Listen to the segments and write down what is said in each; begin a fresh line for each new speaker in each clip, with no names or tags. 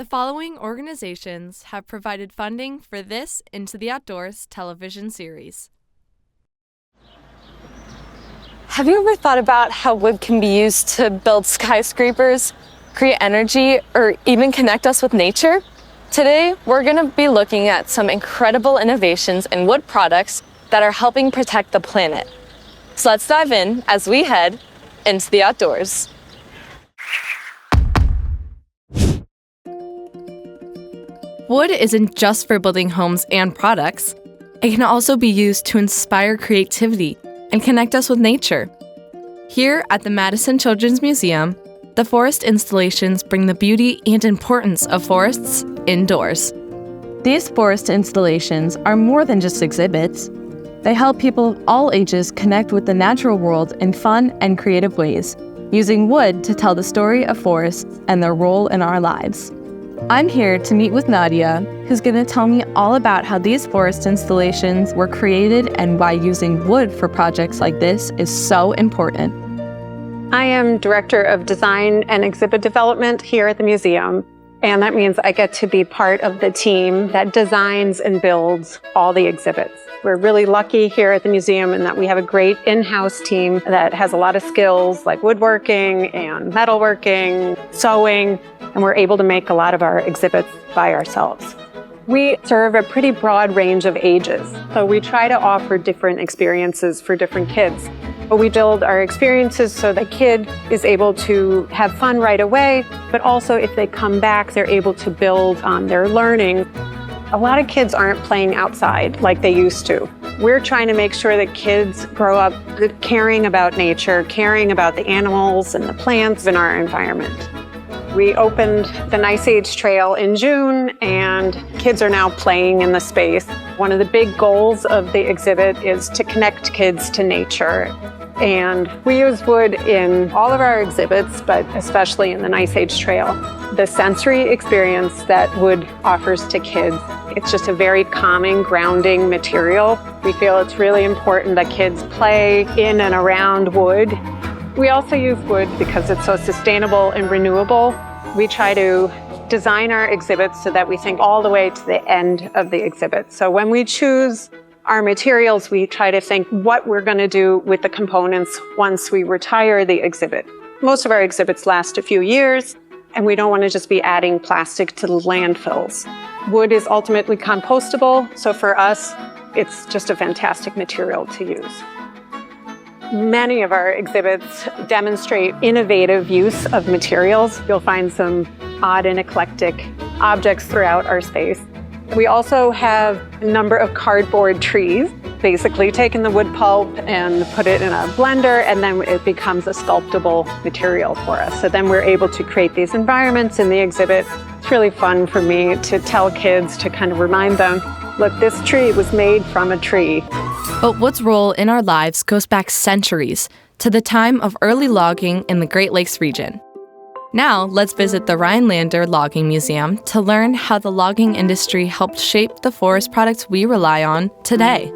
The following organizations have provided funding for this Into the Outdoors television series.
Have you ever thought about how wood can be used to build skyscrapers, create energy, or even connect us with nature? Today, we're going to be looking at some incredible innovations in wood products that are helping protect the planet. So let's dive in as we head into the outdoors.
Wood isn't just for building homes and products. It can also be used to inspire creativity and connect us with nature. Here at the Madison Children's Museum, the forest installations bring the beauty and importance of forests indoors.
These forest installations are more than just exhibits. They help people of all ages connect with the natural world in fun and creative ways, using wood to tell the story of forests and their role in our lives. I'm here to meet with Nadia, who's going to tell me all about how these forest installations were created and why using wood for projects like this is so important.
I am Director of Design and Exhibit Development here at the museum, and that means I get to be part of the team that designs and builds all the exhibits. We're really lucky here at the museum in that we have a great in-house team that has a lot of skills like woodworking and metalworking, sewing, and we're able to make a lot of our exhibits by ourselves. We serve a pretty broad range of ages, so we try to offer different experiences for different kids. But we build our experiences so the kid is able to have fun right away, but also if they come back, they're able to build on their learning. A lot of kids aren't playing outside like they used to. We're trying to make sure that kids grow up caring about nature, caring about the animals and the plants in our environment. We opened the Nice Age Trail in June, and kids are now playing in the space. One of the big goals of the exhibit is to connect kids to nature. And we use wood in all of our exhibits, but especially in the Nice Age Trail. The sensory experience that wood offers to kids, it's just a very calming, grounding material. We feel it's really important that kids play in and around wood. We also use wood because it's so sustainable and renewable. We try to design our exhibits so that we think all the way to the end of the exhibit. So when we choose our materials, we try to think what we're going to do with the components once we retire the exhibit. Most of our exhibits last a few years, and we don't want to just be adding plastic to the landfills. Wood is ultimately compostable, so for us, it's just a fantastic material to use. Many of our exhibits demonstrate innovative use of materials. You'll find some odd and eclectic objects throughout our space. We also have a number of cardboard trees, basically taking the wood pulp and put it in a blender, and then it becomes a sculptable material for us. So then we're able to create these environments in the exhibit. It's really fun for me to tell kids, to kind of remind them, look, this tree was made from a tree.
But wood's role in our lives goes back centuries to the time of early logging in the Great Lakes region. Now, let's visit the Rhinelander Logging Museum to learn how the logging industry helped shape the forest products we rely on today.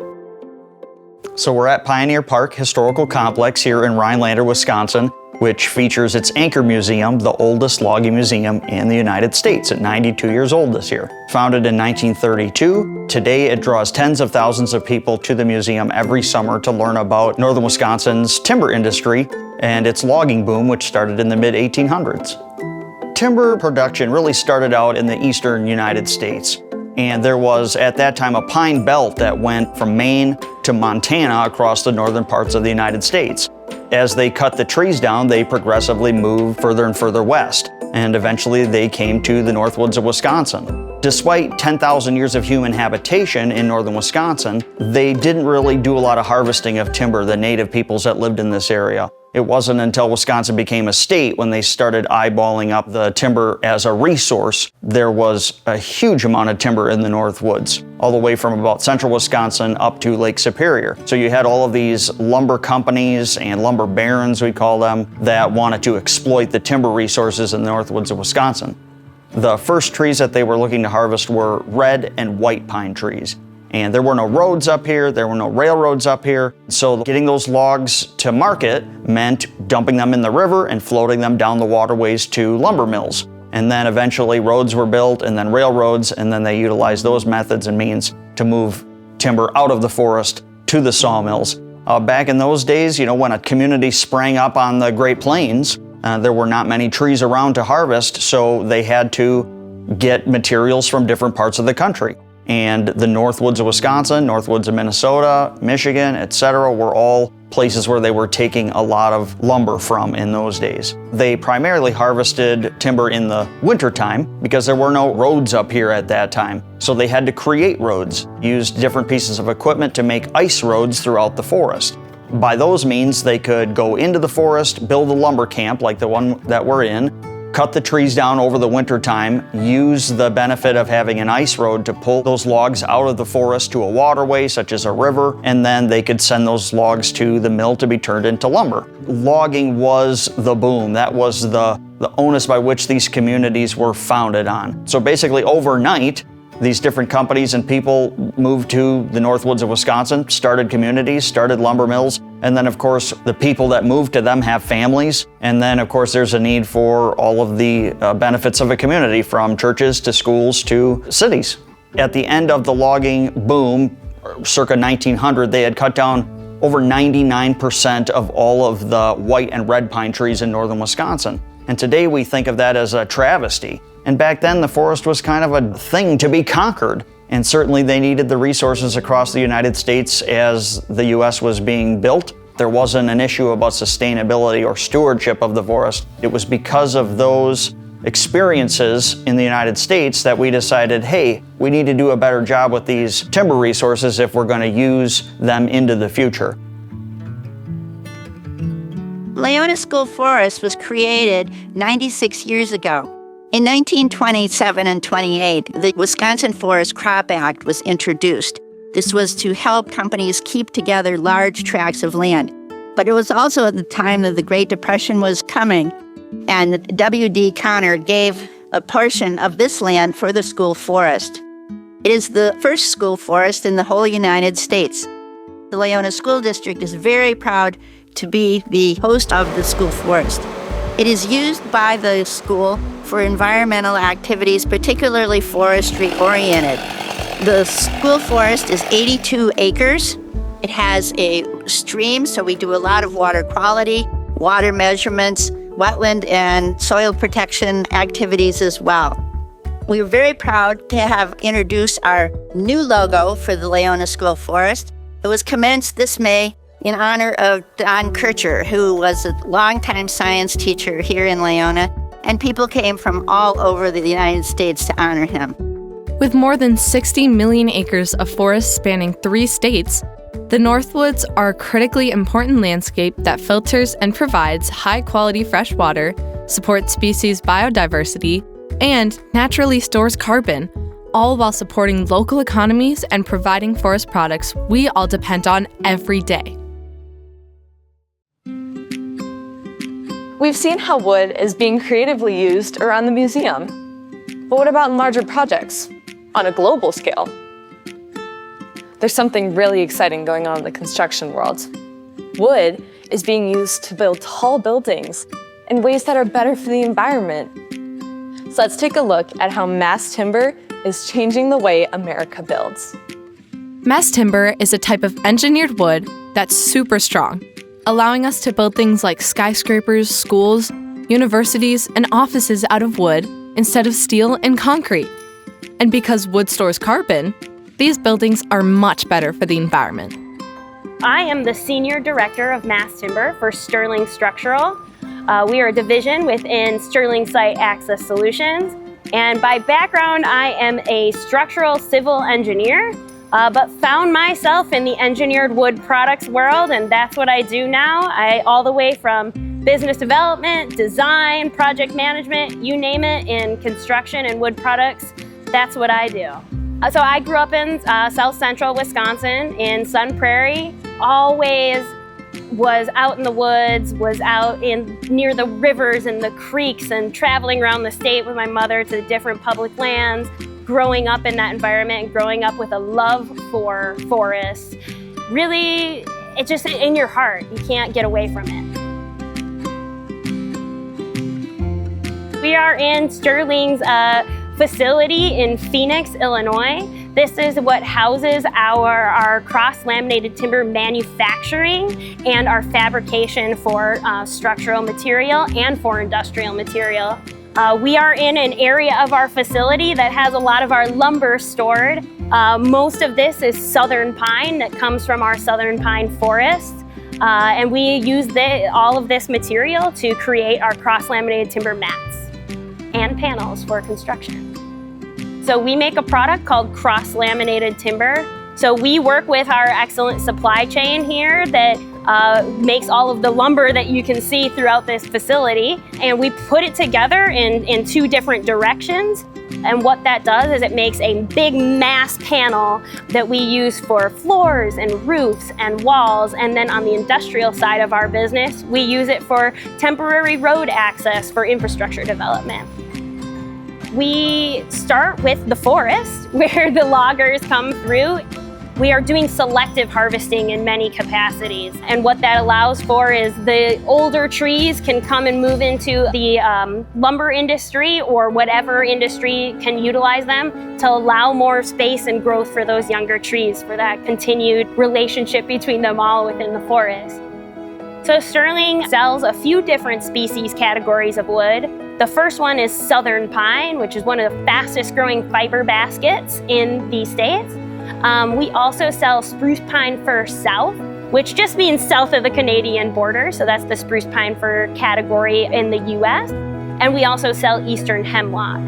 So we're at Pioneer Park Historical Complex here in Rhinelander, Wisconsin, which features its anchor museum, the oldest logging museum in the United States, at 92 years old this year. Founded in 1932, today it draws tens of thousands of people to the museum every summer to learn about northern Wisconsin's timber industry and its logging boom, which started in the mid-1800s. Timber production really started out in the eastern United States, and there was at that time a pine belt that went from Maine to Montana across the northern parts of the United States. As they cut the trees down, they progressively moved further and further west, and eventually they came to the Northwoods of Wisconsin. Despite 10,000 years of human habitation in northern Wisconsin, they didn't really do a lot of harvesting of timber, the native peoples that lived in this area. It wasn't until Wisconsin became a state when they started eyeballing up the timber as a resource. There was a huge amount of timber in the Northwoods, all the way from about central Wisconsin up to Lake Superior. So you had all of these lumber companies and lumber barons, we call them, that wanted to exploit the timber resources in the Northwoods of Wisconsin. The first trees that they were looking to harvest were red and white pine trees. And there were no roads up here, there were no railroads up here. So getting those logs to market meant dumping them in the river and floating them down the waterways to lumber mills. and then eventually roads were built, and then railroads, and then they utilized those methods and means to move timber out of the forest to the sawmills. Back in those days, when a community sprang up on the Great Plains, there were not many trees around to harvest, so they had to get materials from different parts of the country. And the Northwoods of Wisconsin, Northwoods of Minnesota, Michigan, etc. were all places where they were taking a lot of lumber from in those days. They primarily harvested timber in the wintertime because there were no roads up here at that time. So they had to create roads, used different pieces of equipment to make ice roads throughout the forest. By those means, they could go into the forest, build a lumber camp like the one that we're in, cut the trees down over the winter time, use the benefit of having an ice road to pull those logs out of the forest to a waterway such as a river, and then they could send those logs to the mill to be turned into lumber. Logging was the boom. That was the onus by which these communities were founded on. So basically overnight, these different companies and people moved to the Northwoods of Wisconsin, started communities, started lumber mills, and then of course the people that moved to them have families, and then of course there's a need for all of the benefits of a community, from churches to schools to cities. At the end of the logging boom, circa 1900, they had cut down over 99% of all of the white and red pine trees in northern Wisconsin. And today we think of that as a travesty. And back then the forest was kind of a thing to be conquered. And certainly they needed the resources across the United States as the US was being built. There wasn't an issue about sustainability or stewardship of the forest. It was because of those experiences in the United States that we decided, hey, we need to do a better job with these timber resources if we're going to use them into the future.
Leona School Forest was created 96 years ago. In 1927 and 28, the Wisconsin Forest Crop Act was introduced. This was to help companies keep together large tracts of land. But it was also at the time that the Great Depression was coming, and W.D. Connor gave a portion of this land for the school forest. It is the first school forest in the whole United States. The Leona School District is very proud to be the host of the school forest. It is used by the school for environmental activities, particularly forestry-oriented. The school forest is 82 acres. It has a stream, so we do a lot of water quality, water measurements, wetland and soil protection activities as well. We're very proud to have introduced our new logo for the Leona School Forest. It was commenced this May in honor of Don Kircher, who was a longtime science teacher here in Leona, and people came from all over the United States to honor him.
With more than 60 million acres of forest spanning 3 states, the Northwoods are a critically important landscape that filters and provides high-quality fresh water, supports species biodiversity, and naturally stores carbon, all while supporting local economies and providing forest products we all depend on every day.
We've seen how wood is being creatively used around the museum. But what about in larger projects, on a global scale? There's something really exciting going on in the construction world. Wood is being used to build tall buildings in ways that are better for the environment. So let's take a look at how mass timber is changing the way America builds.
Mass timber is a type of engineered wood that's super strong, allowing us to build things like skyscrapers, schools, universities, and offices out of wood instead of steel and concrete. And because wood stores carbon, these buildings are much better for the environment.
I am the Senior Director of Mass Timber for Sterling Structural. We are a division within Sterling Site Access Solutions. And by background, I am a structural civil engineer, but found myself in the engineered wood products world, and that's what I do now. All the way from business development, design, project management, you name it, in construction and wood products, that's what I do. So I grew up in South Central Wisconsin in Sun Prairie, always was out in the woods, was out near the rivers and the creeks and traveling around the state with my mother to different public lands, growing up in that environment, growing up with a love for forests. Really, it's just in your heart. You can't get away from it. We are in Sterling's facility in Phoenix, Illinois. This is what houses our cross-laminated timber manufacturing and our fabrication for structural material and for industrial material. We are in an area of our facility that has a lot of our lumber stored. Most of this is southern pine that comes from our southern pine forests. And we use all of this material to create our cross-laminated timber mats and panels for construction. So we make a product called cross-laminated timber. So we work with our excellent supply chain here that makes all of the lumber that you can see throughout this facility. And we put it together in two different directions. And what that does is it makes a big mass panel that we use for floors and roofs and walls. And then on the industrial side of our business, we use it for temporary road access for infrastructure development. We start with the forest where the loggers come through. We are doing selective harvesting in many capacities. And what that allows for is the older trees can come and move into the lumber industry or whatever industry can utilize them to allow more space and growth for those younger trees, for that continued relationship between them all within the forest. So Sterling sells a few different species categories of wood. The first one is southern pine, which is one of the fastest growing fiber baskets in the States. We also sell spruce pine fir south, which just means south of the Canadian border. So that's the spruce pine fir category in the US. And we also sell eastern hemlock.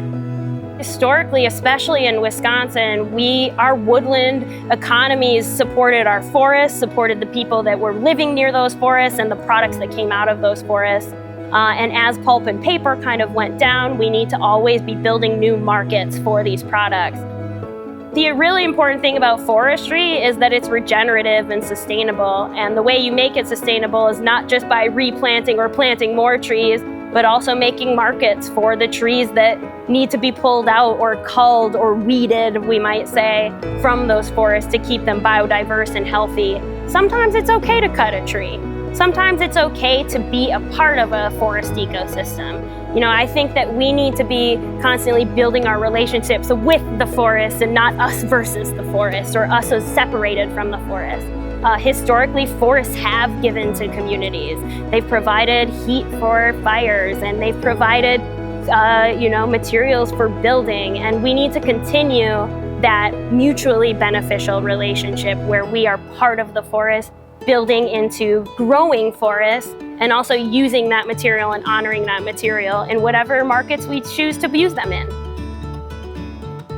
Historically, especially in Wisconsin, our woodland economies supported our forests, supported the people that were living near those forests and the products that came out of those forests. And as pulp and paper kind of went down, we need to always be building new markets for these products. The really important thing about forestry is that it's regenerative and sustainable. And the way you make it sustainable is not just by replanting or planting more trees, but also making markets for the trees that need to be pulled out or culled or weeded, we might say, from those forests to keep them biodiverse and healthy. Sometimes it's okay to cut a tree. Sometimes it's okay to be a part of a forest ecosystem. You know, I think that we need to be constantly building our relationships with the forest and not us versus the forest or us as separated from the forest. Historically, forests have given to communities. They've provided heat for fires and they've provided, materials for building. And we need to continue that mutually beneficial relationship where we are part of the forest, building into growing forests, and also using that material and honoring that material in whatever markets we choose to use them in.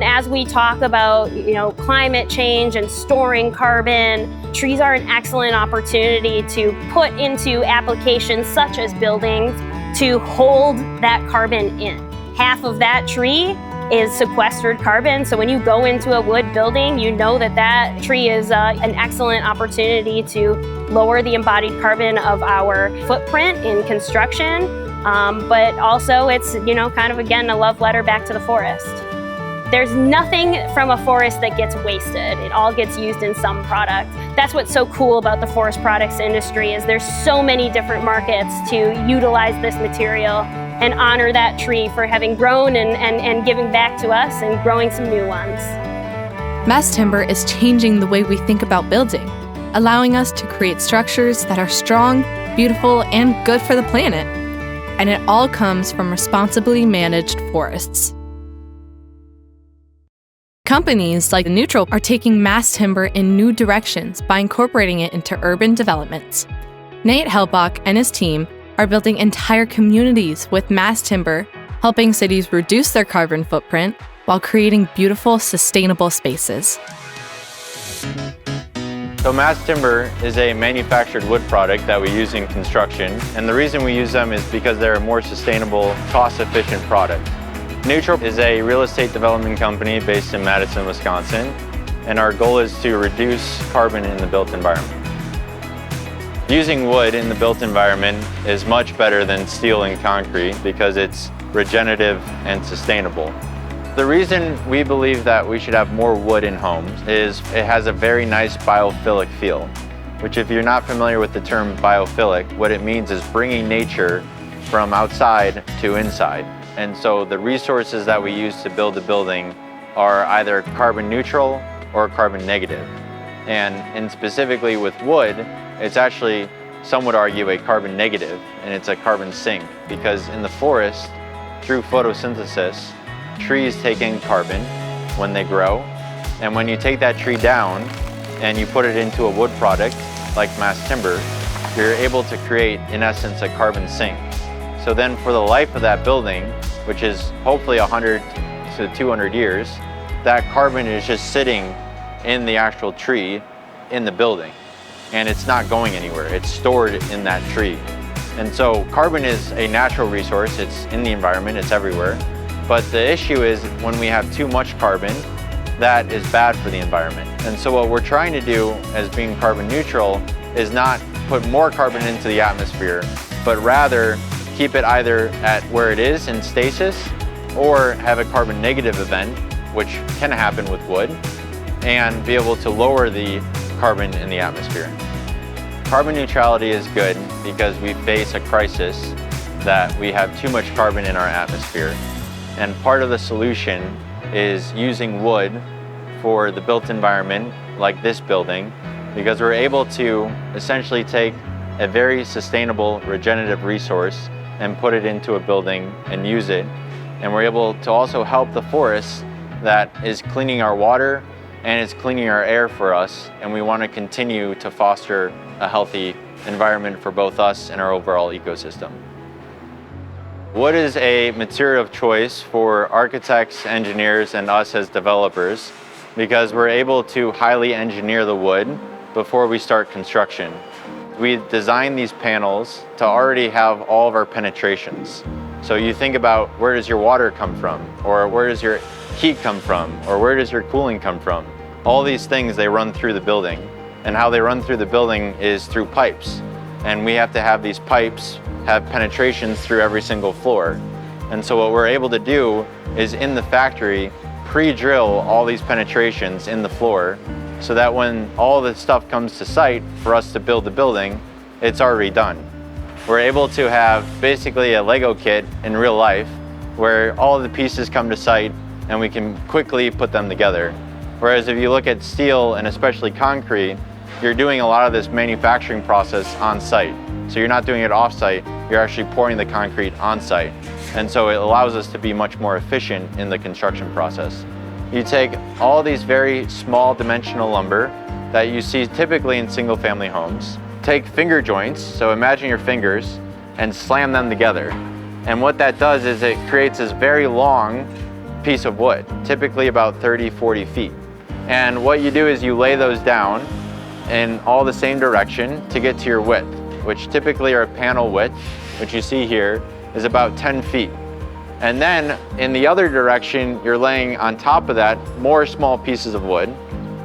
As we talk about, climate change and storing carbon, trees are an excellent opportunity to put into applications such as buildings to hold that carbon in. Half of that tree is sequestered carbon. So when you go into a wood building, you know that tree is an excellent opportunity to lower the embodied carbon of our footprint in construction. But also it's, kind of again, a love letter back to the forest. There's nothing from a forest that gets wasted. It all gets used in some product. That's what's so cool about the forest products industry is there's so many different markets to utilize this material and honor that tree for having grown and giving back to us and growing some new ones.
Mass timber is changing the way we think about building, allowing us to create structures that are strong, beautiful, and good for the planet. And it all comes from responsibly managed forests. Companies like Neutral are taking mass timber in new directions by incorporating it into urban developments. Nate Helbach and his team are building entire communities with mass timber, helping cities reduce their carbon footprint while creating beautiful, sustainable spaces.
So mass timber is a manufactured wood product that we use in construction, and the reason we use them is because they're a more sustainable, cost-efficient product. Neutral is a real estate development company based in Madison, Wisconsin, and our goal is to reduce carbon in the built environment. Using wood in the built environment is much better than steel and concrete because it's regenerative and sustainable. The reason we believe that we should have more wood in homes is it has a very nice biophilic feel, which if you're not familiar with the term biophilic, what it means is bringing nature from outside to inside. And so the resources that we use to build a building are either carbon neutral or carbon negative. And specifically with wood, it's actually, some would argue, a carbon negative, and it's a carbon sink, because in the forest, through photosynthesis, trees take in carbon when they grow, and when you take that tree down and you put it into a wood product like mass timber, you're able to create, in essence, a carbon sink. So then for the life of that building, which is hopefully 100 to 200 years, that carbon is just sitting in the actual tree in the building, and it's not going anywhere. It's stored in that tree. And so carbon is a natural resource. It's in the environment, it's everywhere. But the issue is when we have too much carbon, that is bad for the environment. And so what we're trying to do as being carbon neutral is not put more carbon into the atmosphere, but rather keep it either at where it is in stasis or have a carbon negative event, which can happen with wood, and be able to lower the carbon in the atmosphere. Carbon neutrality is good because we face a crisis that we have too much carbon in our atmosphere. And part of the solution is using wood for the built environment, like this building, because we're able to essentially take a very sustainable regenerative resource and put it into a building and use it. And we're able to also help the forest that is cleaning our water and it's cleaning our air for us, and we want to continue to foster a healthy environment for both us and our overall ecosystem. Wood is a material of choice for architects, engineers, and us as developers because we're able to highly engineer the wood before we start construction. We design these panels to already have all of our penetrations. So you think about, where does your water come from? Or where does your heat come from? Or where does your cooling come from? All these things, they run through the building. And how they run through the building is through pipes. And we have to have these pipes have penetrations through every single floor. And so what we're able to do is in the factory, pre-drill all these penetrations in the floor so that when all the stuff comes to site for us to build the building, it's already done. We're able to have basically a Lego kit in real life where all of the pieces come to site and we can quickly put them together. Whereas if you look at steel and especially concrete, you're doing a lot of this manufacturing process on site. So you're not doing it off site, you're actually pouring the concrete on site. And so it allows us to be much more efficient in the construction process. You take all these very small dimensional lumber that you see typically in single family homes, take finger joints, so imagine your fingers, and slam them together. And what that does is it creates this very long piece of wood, typically about 30, 40 feet. And what you do is you lay those down in all the same direction to get to your width, which typically our panel width, which you see here, is about 10 feet. And then in the other direction, you're laying on top of that more small pieces of wood,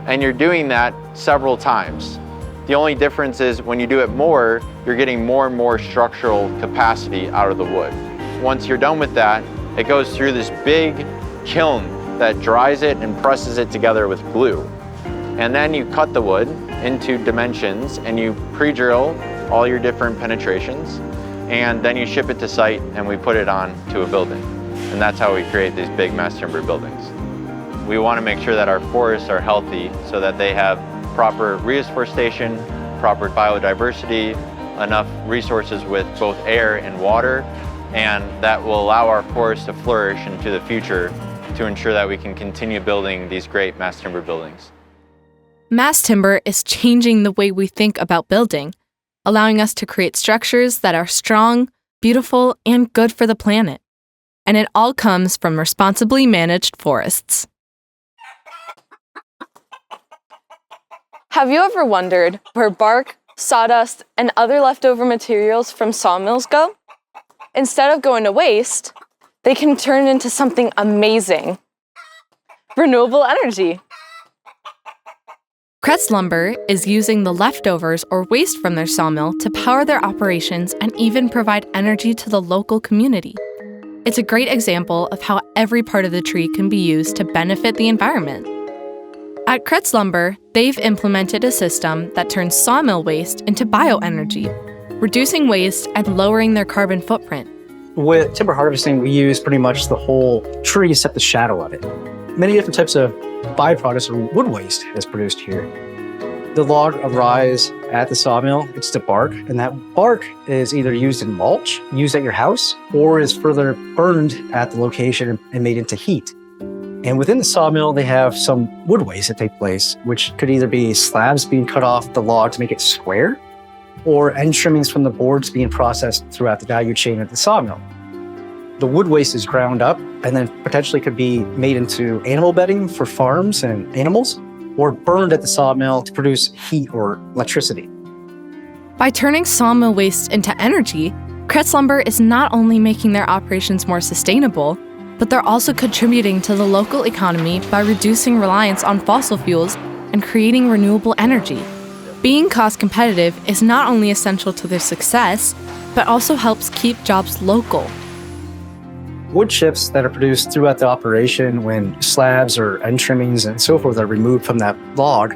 and you're doing that several times. The only difference is when you do it more, you're getting more and more structural capacity out of the wood. Once you're done with that, it goes through this big kiln that dries it and presses it together with glue. And then you cut the wood into dimensions and you pre-drill all your different penetrations, and then you ship it to site and we put it on to a building. And that's how we create these big mass timber buildings. We want to make sure that our forests are healthy so that they have proper reforestation, proper biodiversity, enough resources with both air and water, and that will allow our forests to flourish into the future to ensure that we can continue building these great mass timber buildings.
Mass timber is changing the way we think about building, allowing us to create structures that are strong, beautiful, and good for the planet. And it all comes from responsibly managed forests.
Have you ever wondered where bark, sawdust, and other leftover materials from sawmills go? Instead of going to waste, they can turn into something amazing. Renewable energy.
Kretz Lumber is using the leftovers or waste from their sawmill to power their operations and even provide energy to the local community. It's a great example of how every part of the tree can be used to benefit the environment. At Kretz Lumber, they've implemented a system that turns sawmill waste into bioenergy, reducing waste and lowering their carbon footprint.
With timber harvesting, we use pretty much the whole tree except the shadow of it. Many different types of byproducts or wood waste is produced here. The log arrives at the sawmill, it's the bark, and that bark is either used in mulch, used at your house, or is further burned at the location and made into heat. And within the sawmill, they have some wood waste that take place, which could either be slabs being cut off the log to make it square, or end trimmings from the boards being processed throughout the value chain at the sawmill. The wood waste is ground up and then potentially could be made into animal bedding for farms and animals, or burned at the sawmill to produce heat or electricity.
By turning sawmill waste into energy, Kretz Lumber is not only making their operations more sustainable, but they're also contributing to the local economy by reducing reliance on fossil fuels and creating renewable energy. Being cost competitive is not only essential to their success, but also helps keep jobs local.
Wood chips that are produced throughout the operation when slabs or end trimmings and so forth are removed from that log,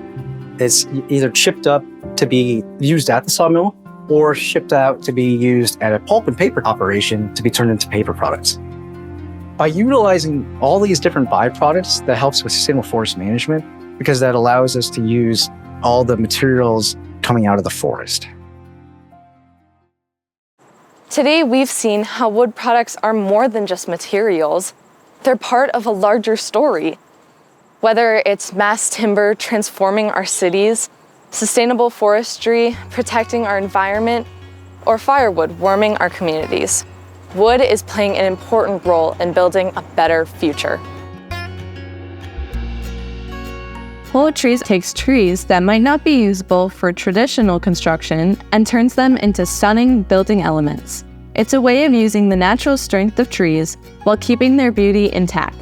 it's either chipped up to be used at the sawmill or shipped out to be used at a pulp and paper operation to be turned into paper products. By utilizing all these different byproducts, that helps with sustainable forest management because that allows us to use all the materials coming out of the forest.
Today, we've seen how wood products are more than just materials. They're part of a larger story. Whether it's mass timber transforming our cities, sustainable forestry protecting our environment, or firewood warming our communities, wood is playing an important role in building a better future.
Whole Trees takes trees that might not be usable for traditional construction and turns them into stunning building elements. It's a way of using the natural strength of trees while keeping their beauty intact.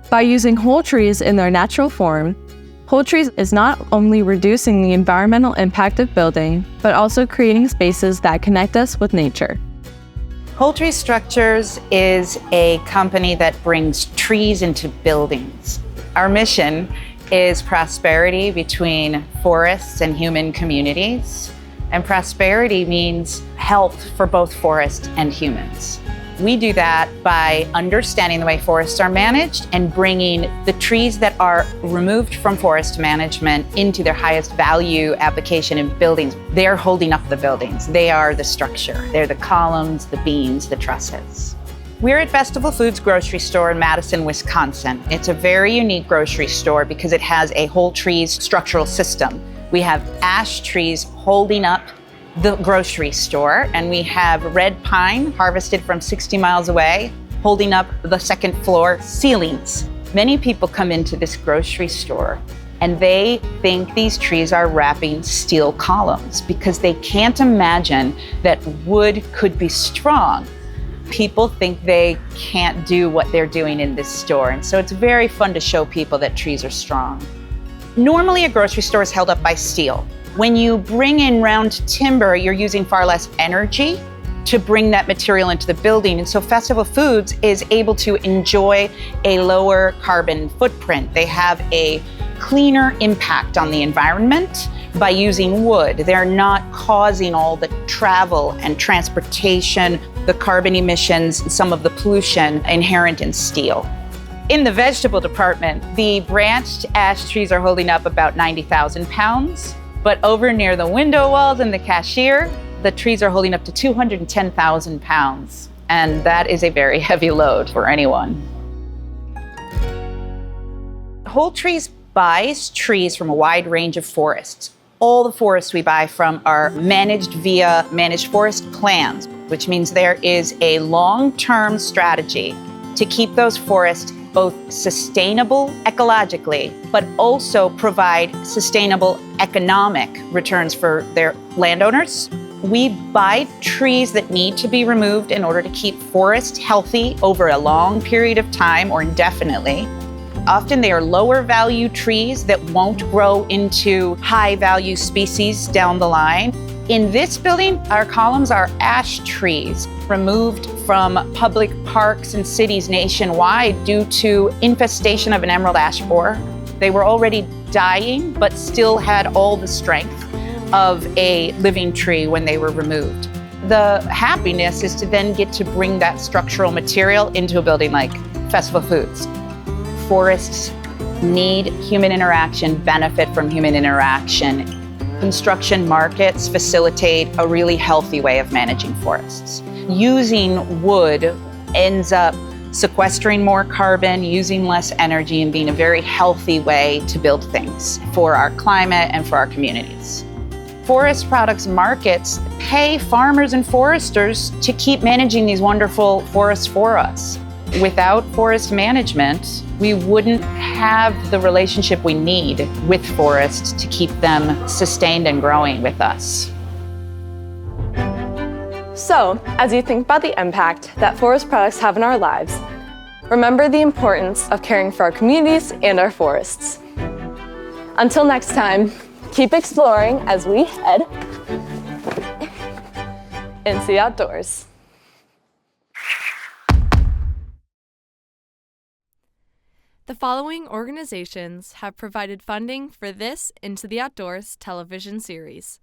By using whole trees in their natural form, Whole Trees is not only reducing the environmental impact of building, but also creating spaces that connect us with nature.
Whole Tree Structures is a company that brings trees into buildings. Our mission is prosperity between forests and human communities. And prosperity means health for both forests and humans. We do that by understanding the way forests are managed and bringing the trees that are removed from forest management into their highest value application in buildings. They're holding up the buildings. They are the structure. They're the columns, the beams, the trusses. We're at Festival Foods grocery store in Madison, Wisconsin. It's a very unique grocery store because it has a whole trees structural system. We have ash trees holding up the grocery store, and we have red pine harvested from 60 miles away, holding up the second floor ceilings. Many people come into this grocery store and they think these trees are wrapping steel columns because they can't imagine that wood could be strong. People think they can't do what they're doing in this store, and so it's very fun to show people that trees are strong. Normally, a grocery store is held up by steel. When you bring in round timber, you're using far less energy to bring that material into the building, and so Festival Foods is able to enjoy a lower carbon footprint. They have a cleaner impact on the environment by using wood. They're not causing all the travel and transportation, the carbon emissions, some of the pollution inherent in steel. In the vegetable department, the branched ash trees are holding up about 90,000 pounds, but over near the window walls and the cashier, the trees are holding up to 210,000 pounds, and that is a very heavy load for anyone. Whole Trees buys trees from a wide range of forests. All the forests we buy from are managed via managed forest plans, which means there is a long-term strategy to keep those forests both sustainable ecologically, but also provide sustainable economic returns for their landowners. We buy trees that need to be removed in order to keep forests healthy over a long period of time or indefinitely. Often they are lower value trees that won't grow into high value species down the line. In this building, our columns are ash trees removed from public parks and cities nationwide due to infestation of an emerald ash borer. They were already dying, but still had all the strength of a living tree when they were removed. The happiness is to then get to bring that structural material into a building like Festival Foods. Forests need human interaction, benefit from human interaction. Construction markets facilitate a really healthy way of managing forests. Using wood ends up sequestering more carbon, using less energy, and being a very healthy way to build things for our climate and for our communities. Forest products markets pay farmers and foresters to keep managing these wonderful forests for us. Without forest management, we wouldn't have the relationship we need with forests to keep them sustained and growing with us.
So, as you think about the impact that forest products have in our lives, remember the importance of caring for our communities and our forests. Until next time, keep exploring as we head into the outdoors.
The following organizations have provided funding for this Into the Outdoors television series.